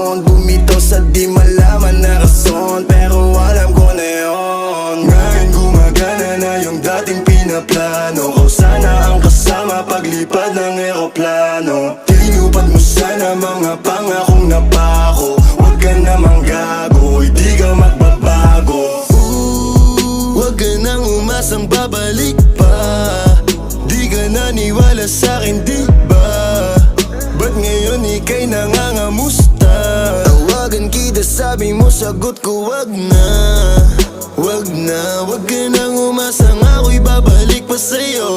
Bumitaw sa di malaman na rason, pero alam ko na yun. Ngayon gumagana na yung dating pinaplano ko. Sana ang kasama paglipad ng eroplano. Tinupad mo sana mga pangakong napako. Huwag ka namang gago, hindi ka magbabago. Huwag ka nang umasang babalik pa. Di ka naniwala sa'kin, di ba? Ba't ngayon ika'y nangangamusta? Tawagan kita, sabi mo, sagot ko wag na. Wag na, wag ka nang umasang ako'y babalik pa sa'yo.